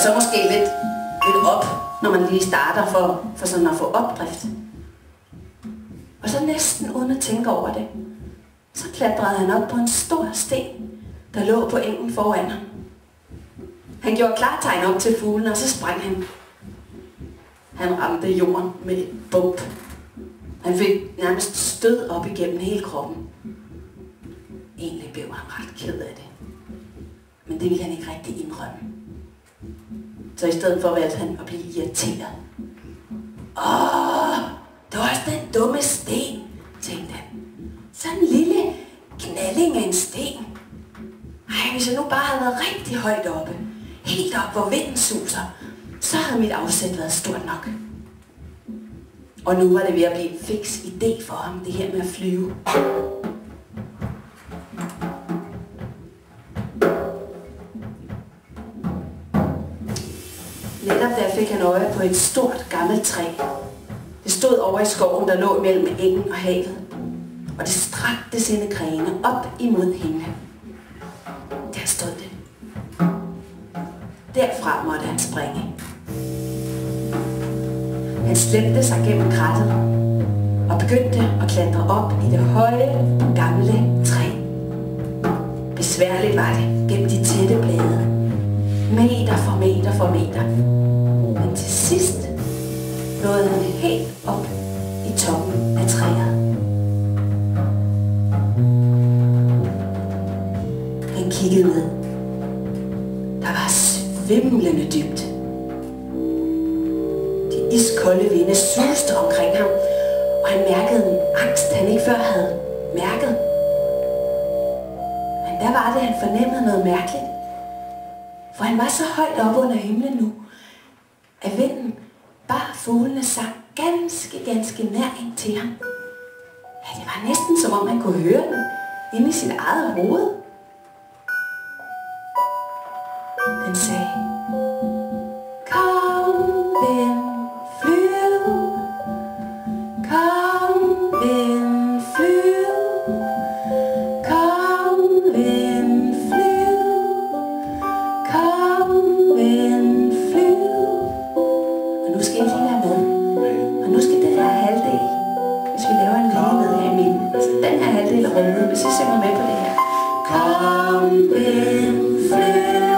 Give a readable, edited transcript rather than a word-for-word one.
så måske lidt op, når man lige starter for sådan at få opdrift. Og så næsten uden at tænke over det, så klatrede han op på en stor sten, der lå på engen foran ham. Han gjorde klartegn op til fuglen, og så sprang han. Han ramte jorden med et bump. Han fik nærmest stød op igennem hele kroppen. Egentlig blev han ret ked af det. Men det ville han ikke rigtig indrømme. Så i stedet for valgte han at blive irriteret. Det var også den dumme sten, tænkte han. Sådan en lille knalding af en sten. Ej, hvis jeg nu bare havde været rigtig højt oppe, helt op hvor vinden suser, så havde mit afsæt været stort nok. Og nu var det ved at blive en fiks idé for ham, det her med at flyve. Netop der fik han øje på et stort gammelt træ. Det stod over i skoven, der lå mellem engen og havet. Og det strakte sine grene op imod himlen. Der stod det. Derfra måtte han springe. Han slæbte sig gennem krattet og begyndte at klatre op i det høje, gamle træ. Besværligt var det gennem de tætte blade. Meter for meter for meter. Men til sidst nåede han helt op i toppen af træet. Han kiggede ned. Der var svimlende dybt. De iskolde vinde suste omkring ham, og han mærkede en angst, han ikke før havde mærket. Men der var det, han fornemmede noget mærkeligt. For han var så højt op under himlen nu, at vinden bar fuglene sang ganske nær ind til ham. Ja, det var næsten som om han kunne høre den inde i sit eget hoved. Den sagde: Kom, ven, flyv. Kom, ven, flyv. Kom, ven, flyv. Kom, ven, flyv. Og nu skal I lige være med. Og nu skal den her halvdel, hvis vi laver en linje ned her i midten, så den her halvdel er rundet, hvis I synger med på det her. Kom, ven, flyv.